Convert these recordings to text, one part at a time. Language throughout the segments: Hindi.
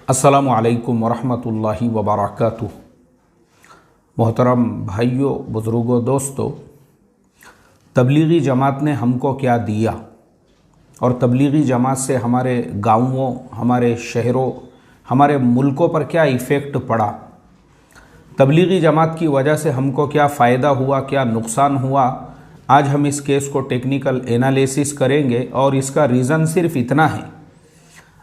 अस्सलामु अलैकुम वरहमतुल्लाहि वबरकातुह। मोहतरम भाइयों, बुज़ुर्गों, दोस्तों, तबलीगी जमात ने हमको क्या दिया और तबलीगी जमात से हमारे गाँवों, हमारे शहरों, हमारे मुल्कों पर क्या इफ़ेक्ट पड़ा, तबलीगी जमात की वजह से हमको क्या फ़ायदा हुआ, क्या नुकसान हुआ, आज हम इस केस को टेक्निकल एनालिसिस करेंगे। और इसका रीज़न सिर्फ इतना है,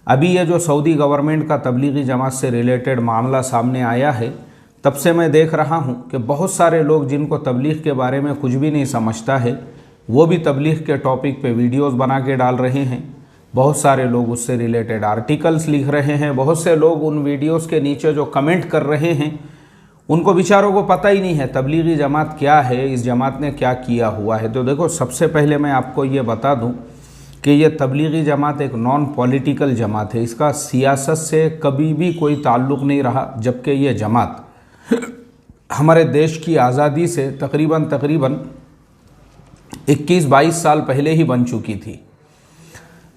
अभी ये जो सऊदी गवर्नमेंट का तबलीगी जमात से रिलेटेड मामला सामने आया है, तब से मैं देख रहा हूँ कि बहुत सारे लोग जिनको तबलीग के बारे में कुछ भी नहीं समझता है, वो भी तबलीग के टॉपिक पे वीडियोस बना के डाल रहे हैं। बहुत सारे लोग उससे रिलेटेड आर्टिकल्स लिख रहे हैं। बहुत से लोग उन वीडियोस के नीचे जो कमेंट कर रहे हैं, उनको बेचारों को पता ही नहीं है तबलीगी जमात क्या है, इस जमात ने क्या किया हुआ है। तो देखो, सबसे पहले मैं आपको ये बता दूँ कि ये तबलीगी जमात एक नॉन पॉलिटिकल जमात है। इसका सियासत से कभी भी कोई ताल्लुक़ नहीं रहा, जबकि ये जमात हमारे देश की आज़ादी से तकरीबन 21-22 साल पहले ही बन चुकी थी।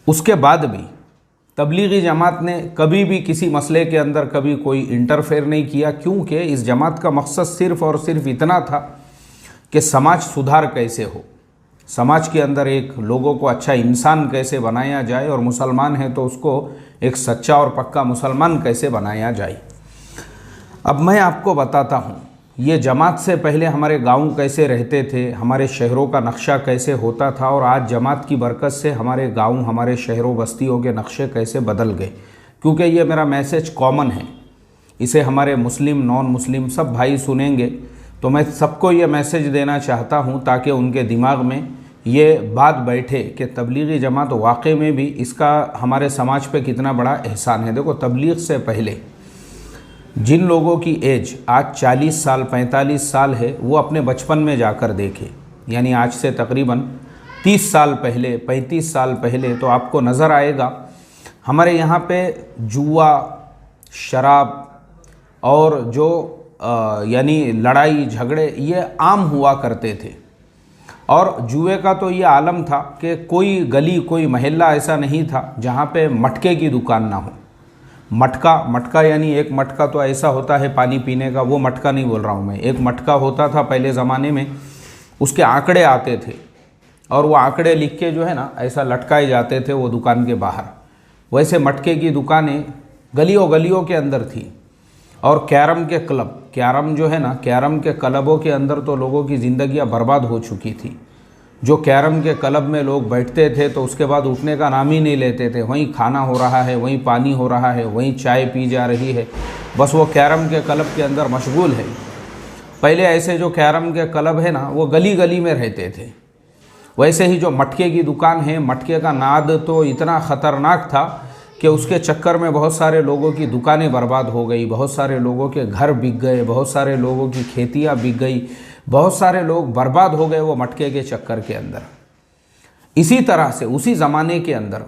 उसके बाद भी तबलीगी जमात ने कभी भी किसी मसले के अंदर कभी कोई इंटरफेयर नहीं किया, क्योंकि इस जमात का मकसद सिर्फ़ और सिर्फ इतना था कि समाज सुधार कैसे हो, समाज के अंदर एक लोगों को अच्छा इंसान कैसे बनाया जाए, और मुसलमान है तो उसको एक सच्चा और पक्का मुसलमान कैसे बनाया जाए। अब मैं आपको बताता हूँ, ये जमात से पहले हमारे गांव कैसे रहते थे, हमारे शहरों का नक्शा कैसे होता था, और आज जमात की बरकत से हमारे गांव, हमारे शहरों बस्तियों के नक्शे कैसे बदल गए। क्योंकि ये मेरा मैसेज कॉमन है, इसे हमारे मुस्लिम, नॉन मुस्लिम सब भाई सुनेंगे, तो मैं सबको ये मैसेज देना चाहता हूँ ताकि उनके दिमाग में ये बात बैठे कि तबलीगी जमात वाकई में भी इसका हमारे समाज पे कितना बड़ा एहसान है। देखो, तबलीग से पहले जिन लोगों की एज आज 40 साल 45 साल है, वो अपने बचपन में जाकर देखे, यानी आज से तकरीबन 30 साल पहले, 35 साल पहले, तो आपको नज़र आएगा हमारे यहाँ पे जुआ, शराब और जो यानी लड़ाई झगड़े ये आम हुआ करते थे। और जुए का तो ये आलम था कि कोई गली, कोई मोहल्ला ऐसा नहीं था जहाँ पे मटके की दुकान ना हो। मटका यानी एक मटका तो ऐसा होता है पानी पीने का, वो मटका नहीं बोल रहा हूँ मैं। एक मटका होता था पहले ज़माने में, उसके आंकड़े आते थे और वो आंकड़े लिख के जो है ना ऐसा लटकाए जाते थे वो दुकान के बाहर। वैसे मटके की दुकानें गलियों गलियों के अंदर थी। और कैरम के क्लब, कैरम जो है ना, कैरम के क्लबों के अंदर तो लोगों की ज़िंदगियां बर्बाद हो चुकी थी। जो कैरम के क्लब में लोग बैठते थे तो उसके बाद उठने का नाम ही नहीं लेते थे। वहीं खाना हो रहा है, वहीं पानी हो रहा है, वहीं चाय पी जा रही है, बस वो कैरम के क्लब के अंदर मशगूल है। पहले ऐसे जो कैरम के क्लब है ना, वो गली गली में रहते थे। वैसे ही जो मटके की दुकान है, मटके का नाद तो इतना ख़तरनाक था कि उसके चक्कर में बहुत सारे लोगों की दुकानें बर्बाद हो गई, बहुत सारे लोगों के घर बिक गए, बहुत सारे लोगों की खेतियां बिक गई, बहुत सारे लोग बर्बाद हो गए वो मटके के चक्कर के अंदर। इसी तरह से उसी ज़माने के अंदर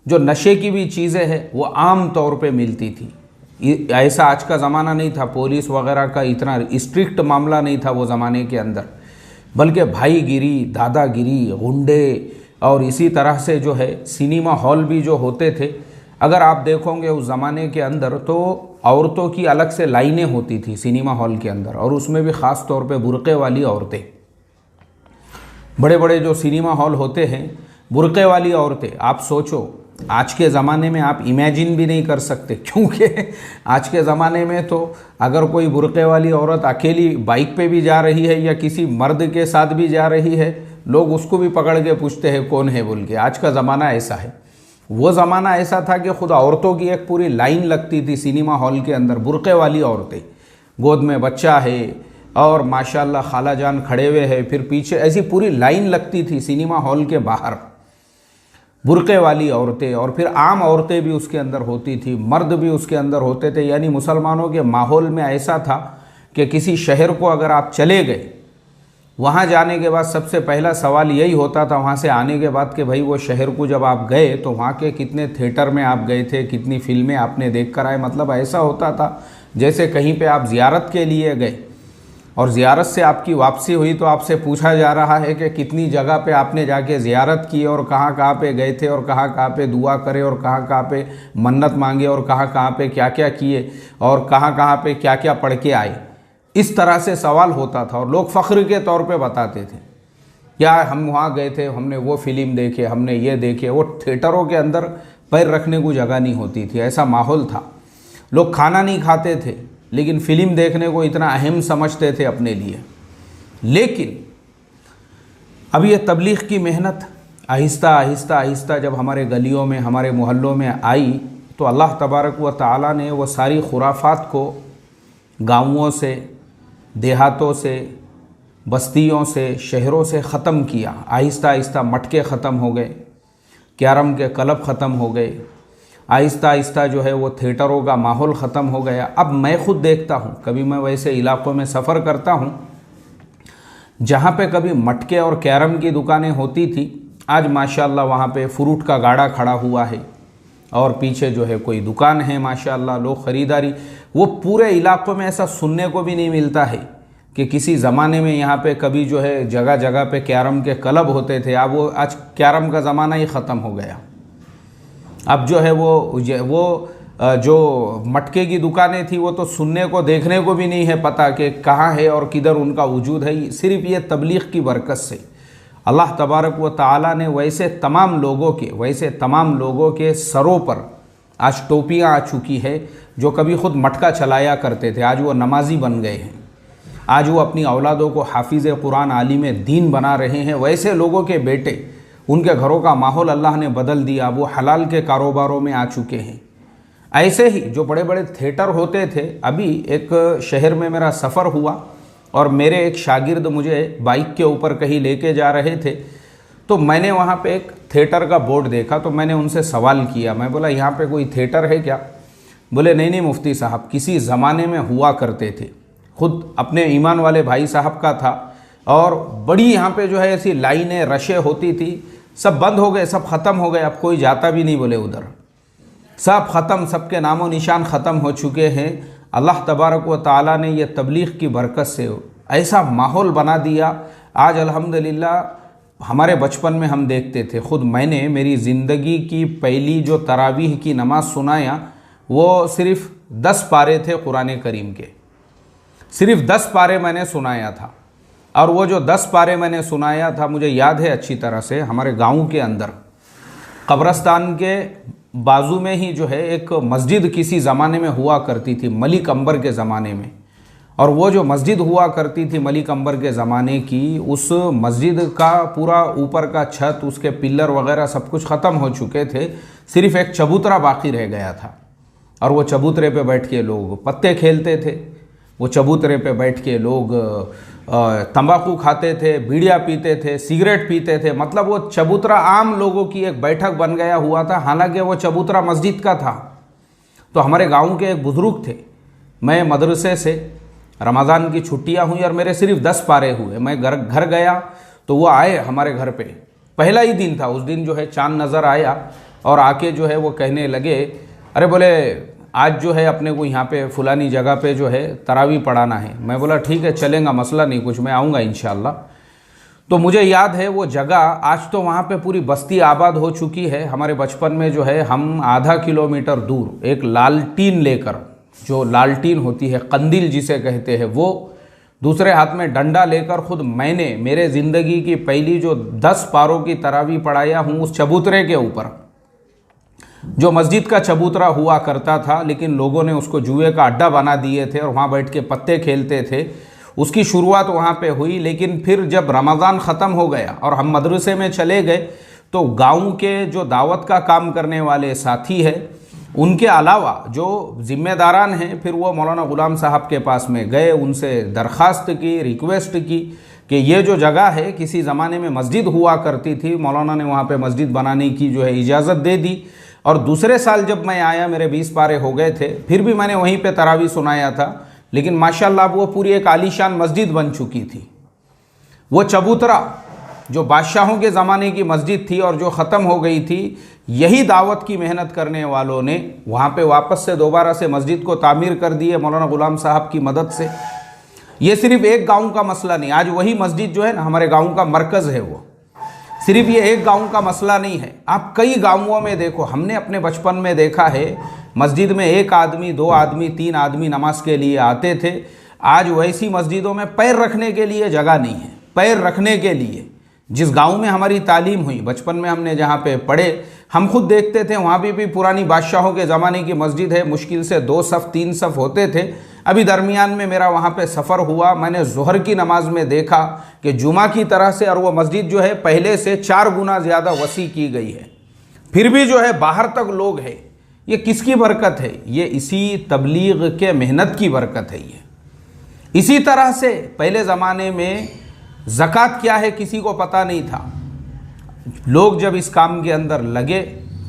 जो नशे की भी चीज़ें हैं वो आम तौर पे मिलती थी। ऐसा आज का ज़माना नहीं था, पुलिस वगैरह का इतना स्ट्रिक्ट मामला नहीं था वो ज़माने के अंदर, बल्कि भाईगिरी, दादागिरी, गुंडे, और इसी तरह से जो है सिनेमा हॉल भी जो होते थे, अगर आप देखोगे उस ज़माने के अंदर तो औरतों की अलग से लाइनें होती थी सिनेमा हॉल के अंदर, और उसमें भी ख़ास तौर पे बुर्क़े वाली औरतें। बड़े बड़े जो सिनेमा हॉल होते हैं, बुर्क़े वाली औरतें, आप सोचो आज के ज़माने में आप इमेजिन भी नहीं कर सकते, क्योंकि आज के ज़माने में तो अगर कोई बुर्क़े वाली औरत अकेली बाइक पे भी जा रही है या किसी मर्द के साथ भी जा रही है, लोग उसको भी पकड़ के पूछते हैं कौन है बोल के। आज का ज़माना ऐसा है। वो ज़माना ऐसा था कि खुद औरतों की एक पूरी लाइन लगती थी सिनेमा हॉल के अंदर, बुर्क़े वाली औरतें, गोद में बच्चा है और माशाल्लाह खाला जान खड़े हुए हैं, फिर पीछे ऐसी पूरी लाइन लगती थी सिनेमा हॉल के बाहर, बुर्क़े वाली औरतें। और फिर आम औरतें भी उसके अंदर होती थी, मर्द भी उसके अंदर होते थे। यानी मुसलमानों के माहौल में ऐसा था कि किसी शहर को अगर आप चले गए, वहाँ जाने के बाद सबसे पहला सवाल यही होता था वहाँ से आने के बाद कि भाई वो शहर को जब आप गए तो वहाँ के कितने थिएटर में आप गए थे, कितनी फिल्में आपने देख कर आए। मतलब ऐसा होता था जैसे कहीं पे आप ज़ियारत के लिए गए। और ज़ियारत से आपकी वापसी हुई तो आपसे पूछा जा रहा है कि कितनी जगह पे आपने जाके ज़ियारत की और कहाँ कहाँ पे गए थे और कहाँ कहाँ पे दुआ करे और कहाँ कहाँ पे मन्नत मांगे और कहाँ कहाँ पे क्या क्या किए और कहाँ कहाँ पे क्या क्या पढ़ के आए। इस तरह से सवाल होता था और लोग फ़ख्र के तौर पे बताते थे, या हम वहाँ गए थे, हमने वो फ़िल्म देखे, हमने ये देखे। वो थिएटरों के अंदर पैर रखने को जगह नहीं होती थी, ऐसा माहौल था। लोग खाना नहीं खाते थे लेकिन फ़िल्म देखने को इतना अहम समझते थे अपने लिए। लेकिन अब ये तबलीग की मेहनत आहिस्ता आहिस्ता आहिस्ता जब हमारे गलियों में, हमारे मोहल्लों में आई तो अल्लाह तबारक व तआला ने वो सारी खुराफात को गाँवों से, देहातों से, बस्तियों से, शहरों से ख़त्म किया। आहिस्ता आहिस्ता मटके ख़त्म हो गए, कैरम के क्लब ख़त्म हो गए, आहिस्ता आहिस्ता जो है वो थिएटरों का माहौल ख़त्म हो गया। अब मैं ख़ुद देखता हूँ, कभी मैं वैसे इलाक़ों में सफ़र करता हूँ जहाँ पे कभी मटके और कैरम की दुकानें होती थी, आज माशाअल्लाह वहाँ पे फ्रूट का गाड़ा खड़ा हुआ है और पीछे जो है कोई दुकान है, माशाअल्लाह लोग ख़रीदारी। वो पूरे इलाक़ों में ऐसा सुनने को भी नहीं मिलता है कि किसी ज़माने में यहाँ पे कभी जो है जगह जगह पे कैरम के क्लब होते थे। अब वो आज कैरम का ज़माना ही ख़त्म हो गया। अब जो है वो जो मटके की दुकानें थी वो तो सुनने को, देखने को भी नहीं है पता कि कहाँ है और किधर उनका वजूद है। सिर्फ ये तबलीग की बरकत से अल्लाह तबारक व तआला ने वैसे तमाम लोगों के सरों पर आज टोपियाँ आ चुकी है जो कभी ख़ुद मटका चलाया करते थे, आज वो नमाजी बन गए हैं। आज वो अपनी औलादों को हाफिज़ कुरान, आलिम दीन बना रहे हैं। वैसे लोगों के बेटे, उनके घरों का माहौल अल्लाह ने बदल दिया, वो हलाल के कारोबारों में आ चुके हैं। ऐसे ही जो बड़े बड़े थिएटर होते थे, अभी एक शहर में मेरा सफ़र हुआ और मेरे एक शागिर्द मुझे बाइक के ऊपर कहीं लेके जा रहे थे, तो मैंने वहाँ पे एक थिएटर का बोर्ड देखा। तो मैंने उनसे सवाल किया, मैं बोला यहाँ पे कोई थिएटर है क्या? बोले नहीं मुफ्ती साहब, किसी ज़माने में हुआ करते थे, खुद अपने ईमान वाले भाई साहब का था और बड़ी यहाँ पे जो है ऐसी लाइनें, रशें होती थी। सब बंद हो गए, सब ख़त्म हो गए, अब कोई जाता भी नहीं, बोले उधर सब ख़त्म, सबके नामो निशान ख़त्म हो चुके हैं। अल्लाह तबारक व तआला ने यह तबलीग की बरकत से ऐसा माहौल बना दिया। आज अल्हम्दुलिल्लाह हमारे बचपन में हम देखते थे, ख़ुद मैंने मेरी ज़िंदगी की पहली जो तरावीह की नमाज़ सुनाया वो सिर्फ़ 10 पारे थे कुरान करीम के, सिर्फ़ 10 पारे मैंने सुनाया था। और वो जो 10 पारे मैंने सुनाया था, मुझे याद है अच्छी तरह से, हमारे गांव के अंदर कब्रस्तान के बाजू में ही जो है एक मस्जिद किसी ज़माने में हुआ करती थी, मलिक अंबर के ज़माने में। और वो जो मस्जिद हुआ करती थी मलिक अंबर के ज़माने की, उस मस्जिद का पूरा ऊपर का छत, उसके पिल्लर वगैरह सब कुछ ख़त्म हो चुके थे, सिर्फ़ एक चबूतरा बाकी रह गया था। और वो चबूतरे पे बैठ के लोग पत्ते खेलते थे, वो चबूतरे पे बैठ के लोग तंबाकू खाते थे, बीड़ियाँ पीते थे, सिगरेट पीते थे। मतलब वो चबूतरा आम लोगों की एक बैठक बन गया हुआ था, हालांकि वो चबूतरा मस्जिद का था। तो हमारे गांव के एक बुज़ुर्ग थे, मैं मदरसे से रमज़ान की छुट्टियां हुई और मेरे सिर्फ 10 पारे हुए, मैं घर गया तो वो आए हमारे घर पे, पहला ही दिन था, उस दिन जो है चाँद नज़र आया और आके जो है वो कहने लगे, अरे बोले आज जो है अपने को यहाँ पे फुलानी जगह पे जो है तरावी पढ़ाना है। मैं बोला ठीक है चलेगा, मसला नहीं कुछ, मैं आऊँगा इंशाअल्लाह। तो मुझे याद है वो जगह, आज तो वहाँ पे पूरी बस्ती आबाद हो चुकी है। हमारे बचपन में जो है हम आधा किलोमीटर दूर एक लालटीन लेकर, जो लालटीन होती है, कंदील जिसे कहते हैं, वो दूसरे हाथ में डंडा लेकर खुद मैंने मेरे ज़िंदगी की पहली जो 10 पारों की तरावी पढ़ाया हूँ उस चबूतरे के ऊपर, जो मस्जिद का चबूतरा हुआ करता था, लेकिन लोगों ने उसको जुए का अड्डा बना दिए थे और वहाँ बैठ के पत्ते खेलते थे। उसकी शुरुआत वहाँ पे हुई, लेकिन फिर जब रमज़ान ख़त्म हो गया और हम मदरसे में चले गए तो गांव के जो दावत का काम करने वाले साथी हैं, उनके अलावा जो ज़िम्मेदारान हैं, फिर वो मौलाना ग़ुलाम साहब के पास में गए, उनसे दरख्वास्त की, रिक्वेस्ट की कि ये जो जगह है किसी ज़माने में मस्जिद हुआ करती थी, मौलाना ने वहाँ पे मस्जिद बनाने की जो है इजाज़त दे दी। और दूसरे साल जब मैं आया, मेरे 20 पारे हो गए थे, फिर भी मैंने वहीं पे तरावी सुनाया था, लेकिन माशाअल्लाह वो पूरी एक आलीशान मस्जिद बन चुकी थी। वो चबूतरा जो बादशाहों के ज़माने की मस्जिद थी और जो ख़त्म हो गई थी, यही दावत की मेहनत करने वालों ने वहाँ पे वापस से दोबारा से मस्जिद को तामीर कर दी है मौलाना ग़ुलाम साहब की मदद से। ये सिर्फ एक गांव का मसला नहीं, आज वही मस्जिद जो है ना हमारे गांव का मरकज़ है, वो सिर्फ ये एक गांव का मसला नहीं है। आप कई गांवों में देखो, हमने अपने बचपन में देखा है मस्जिद में एक आदमी, दो आदमी, तीन आदमी नमाज के लिए आते थे। आज वैसी मस्जिदों में पैर रखने के लिए जगह नहीं है। पैर रखने के लिए जिस गांव में हमारी तालीम हुई, बचपन में हमने जहाँ पे पढ़े, हम खुद देखते थे वहाँ भी पुरानी बादशाहों के ज़माने की मस्जिद है, मुश्किल से 2 सफ़ 3 सफ़ होते थे। अभी दरमियान में मेरा वहाँ पे सफ़र हुआ, मैंने ज़ोहर की नमाज में देखा कि जुमा की तरह से, और वो मस्जिद जो है पहले से 4 गुना ज़्यादा वसी की गई है, फिर भी जो है बाहर तक लोग हैं। ये किसकी बरकत है? ये इसी तबलीग के मेहनत की बरकत है। ये इसी तरह से पहले ज़माने में ज़कात क्या है किसी को पता नहीं था। लोग जब इस काम के अंदर लगे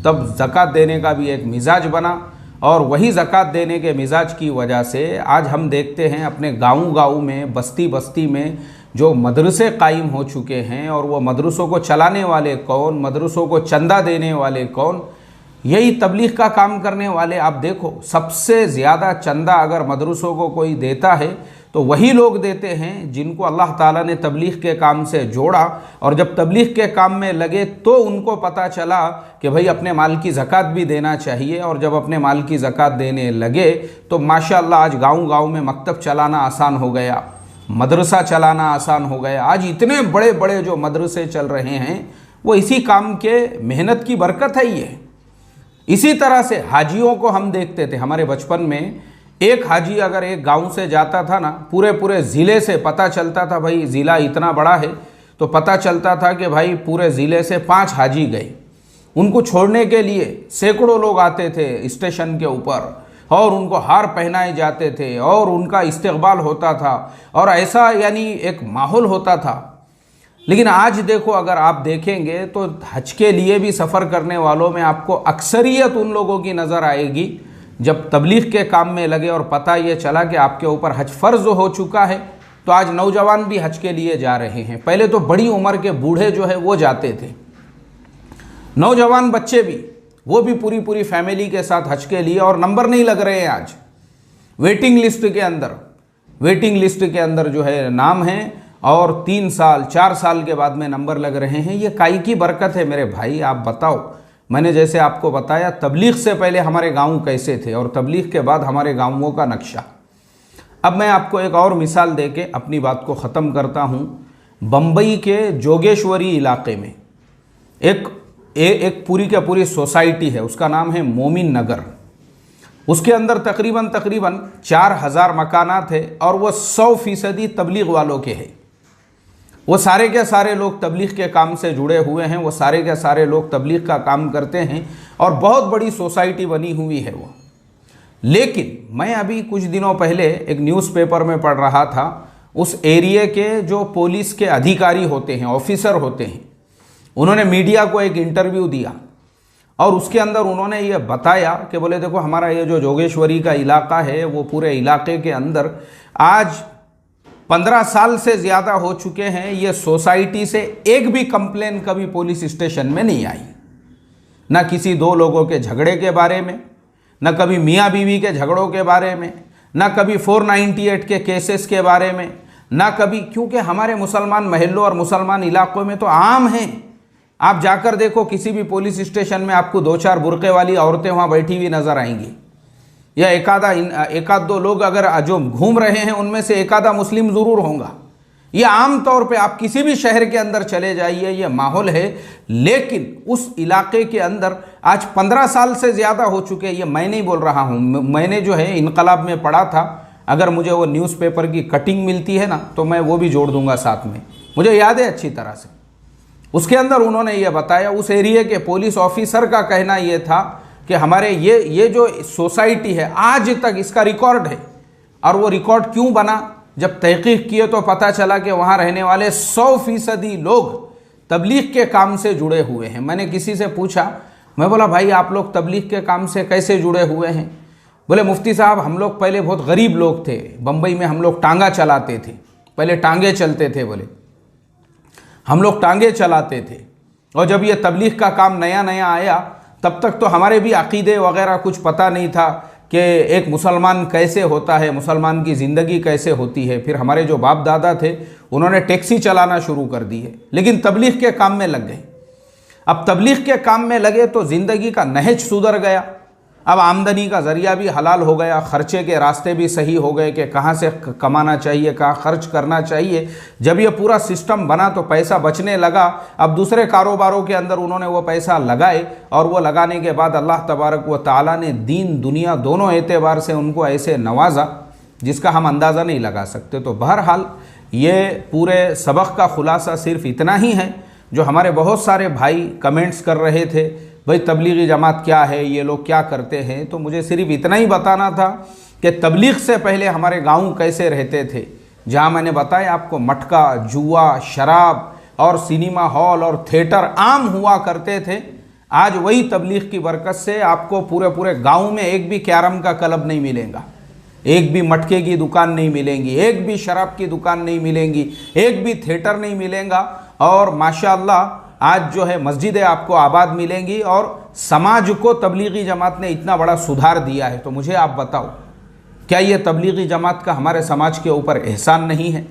तब ज़कात देने का भी एक मिजाज बना, और वही ज़कात देने के मिजाज की वजह से आज हम देखते हैं अपने गाँव में, बस्ती बस्ती में जो मदरसे कायम हो चुके हैं, और वो मदरसों को चलाने वाले कौन, मदरसों को चंदा देने वाले कौन? यही तबलीग का काम करने वाले। आप देखो, सबसे ज़्यादा चंदा अगर मदरसों को कोई देता है तो वही लोग देते हैं जिनको अल्लाह ताला ने तबलीग के काम से जोड़ा, और जब तबलीग के काम में लगे तो उनको पता चला कि भाई अपने माल की ज़कात भी देना चाहिए। और जब अपने माल की ज़कात देने लगे तो माशाअल्लाह आज गांव में मकतब चलाना आसान हो गया, मदरसा चलाना आसान हो गया। आज इतने बड़े बड़े जो मदरसे चल रहे हैं वो इसी काम के मेहनत की बरकत है। ये इसी तरह से हाजियों को हम देखते थे हमारे बचपन में। एक हाजी अगर एक गांव से जाता था ना, पूरे ज़िले से पता चलता था, भाई ज़िला इतना बड़ा है तो पता चलता था कि भाई पूरे ज़िले से 5 हाजी गए। उनको छोड़ने के लिए सैकड़ों लोग आते थे स्टेशन के ऊपर, और उनको हार पहनाए जाते थे और उनका इस्तकबाल होता था, और ऐसा यानी एक माहौल होता था। लेकिन आज देखो, अगर आप देखेंगे तो हज के लिए भी सफ़र करने वालों में आपको अक्सरियत उन लोगों की नज़र आएगी जब तबलीग के काम में लगे और पता ये चला कि आपके ऊपर हज फ़र्ज हो चुका है। तो आज नौजवान भी हज के लिए जा रहे हैं। पहले तो बड़ी उम्र के बूढ़े जो है वो जाते थे, नौजवान बच्चे भी, वो भी पूरी फैमिली के साथ हज के लिए, और नंबर नहीं लग रहे हैं आज वेटिंग लिस्ट के अंदर जो है नाम है, और 3 साल 4 साल के बाद में नंबर लग रहे हैं। ये काई की बरकत है मेरे भाई? आप बताओ। मैंने जैसे आपको बताया तबलीग से पहले हमारे गांव कैसे थे और तबलीग के बाद हमारे गांवों का नक्शा। अब मैं आपको एक और मिसाल देके अपनी बात को ख़त्म करता हूँ। बम्बई के जोगेश्वरी इलाके में एक पूरी की पूरी सोसाइटी है, उसका नाम है मोमिन नगर। उसके अंदर तकरीबन 4000 मकानात है, और वो 100% तबलीग वालों के हैं। वो सारे के सारे लोग तबलीग के काम से जुड़े हुए हैं, वो सारे के सारे लोग तबलीग का काम करते हैं, और बहुत बड़ी सोसाइटी बनी हुई है वो। लेकिन मैं अभी कुछ दिनों पहले एक न्यूज़पेपर में पढ़ रहा था, उस एरिया के जो पुलिस के अधिकारी होते हैं, ऑफिसर होते हैं, उन्होंने मीडिया को एक इंटरव्यू दिया, और उसके अंदर उन्होंने ये बताया कि बोले देखो, हमारा ये जो जोगेश्वरी का इलाका है, वो पूरे इलाके के अंदर आज 15 साल से ज़्यादा हो चुके हैं, ये सोसाइटी से एक भी कंप्लेन कभी पुलिस स्टेशन में नहीं आई। ना किसी 2 लोगों के झगड़े के बारे में, ना कभी मियाँ बीवी के झगड़ों के बारे में, ना कभी 498 के केसेस के बारे में, ना कभी, क्योंकि हमारे मुसलमान महलों और मुसलमान इलाकों में तो आम हैं। आप जाकर देखो किसी भी पुलिस स्टेशन में आपको 2-4 बुर्के वाली औरतें वहाँ बैठी हुई नज़र आएंगी, या एक आध 2 लोग अगर जो घूम रहे हैं उनमें से एक आधा मुस्लिम ज़रूर होगा। ये आम तौर पे आप किसी भी शहर के अंदर चले जाइए, ये माहौल है। लेकिन उस इलाके के अंदर आज 15 साल से ज़्यादा हो चुके हैं। ये मैं नहीं बोल रहा हूँ, मैंने जो है इनकलाब में पढ़ा था। अगर मुझे वो न्यूज़पेपर की कटिंग मिलती है ना तो मैं वो भी जोड़ दूंगा साथ में, मुझे याद है अच्छी तरह से। उसके अंदर उन्होंने ये बताया, उस एरिया के पुलिस ऑफिसर का कहना ये था कि हमारे ये जो सोसाइटी है आज तक इसका रिकॉर्ड है। और वो रिकॉर्ड क्यों बना? जब तहकीक किए तो पता चला कि वहाँ रहने वाले 100% लोग तबलीग के काम से जुड़े हुए हैं। मैंने किसी से पूछा, मैं बोला भाई आप लोग तबलीग के काम से कैसे जुड़े हुए हैं? बोले मुफ्ती साहब हम लोग पहले बहुत गरीब लोग थे, बम्बई में हम लोग टांगा चलाते थे, पहले टांगे चलते थे, बोले हम लोग टांगे चलाते थे। और जब ये तबलीग का काम नया नया आया तब तक तो हमारे भी अकीदे वगैरह कुछ पता नहीं था, कि एक मुसलमान कैसे होता है, मुसलमान की ज़िंदगी कैसे होती है। फिर हमारे जो बाप दादा थे उन्होंने टैक्सी चलाना शुरू कर दी है, लेकिन तबलीग के काम में लग गए। अब तबलीग के काम में लगे तो ज़िंदगी का नहज सुधर गया, अब आमदनी का ज़रिया भी हलाल हो गया, ख़र्चे के रास्ते भी सही हो गए कि कहाँ से कमाना चाहिए, कहाँ खर्च करना चाहिए। जब ये पूरा सिस्टम बना तो पैसा बचने लगा। अब दूसरे कारोबारों के अंदर उन्होंने वो पैसा लगाए, और वो लगाने के बाद अल्लाह तबारक व तआला ने दीन दुनिया दोनों एतबार से उनको ऐसे नवाजा जिसका हम अंदाज़ा नहीं लगा सकते। तो बहरहाल ये पूरे सबक का ख़ुलासा सिर्फ इतना ही है, जो हमारे बहुत सारे भाई कमेंट्स कर रहे थे, भाई तबलीगी जमात क्या है, ये लोग क्या करते हैं। तो मुझे सिर्फ इतना ही बताना था कि तबलीग से पहले हमारे गांव कैसे रहते थे, जहां मैंने बताया आपको मटका, जुआ, शराब और सिनेमा हॉल और थिएटर आम हुआ करते थे। आज वही तबलीग की बरकत से आपको पूरे पूरे गांव में एक भी कैरम का क्लब नहीं मिलेगा, एक भी मटके की दुकान नहीं मिलेंगी, एक भी शराब की दुकान नहीं मिलेंगी, एक भी थिएटर नहीं मिलेगा। और माशाअल्लाह आज जो है मस्जिदें आपको आबाद मिलेंगी, और समाज को तबलीगी जमात ने इतना बड़ा सुधार दिया है। तो मुझे आप बताओ, क्या ये तबलीगी जमात का हमारे समाज के ऊपर एहसान नहीं है?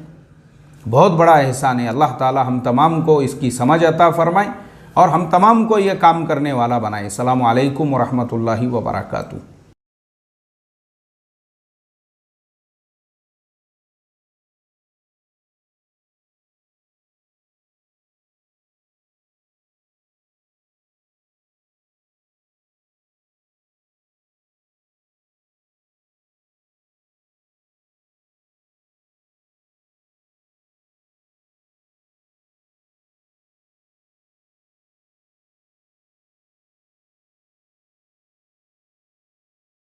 बहुत बड़ा एहसान है। अल्लाह ताला हम तमाम को इसकी समझ अता फरमाए और हम तमाम को ये काम करने वाला बनाए। अस्सलामु अलैकुम व रहमतुल्लाहि व बरकातुहू।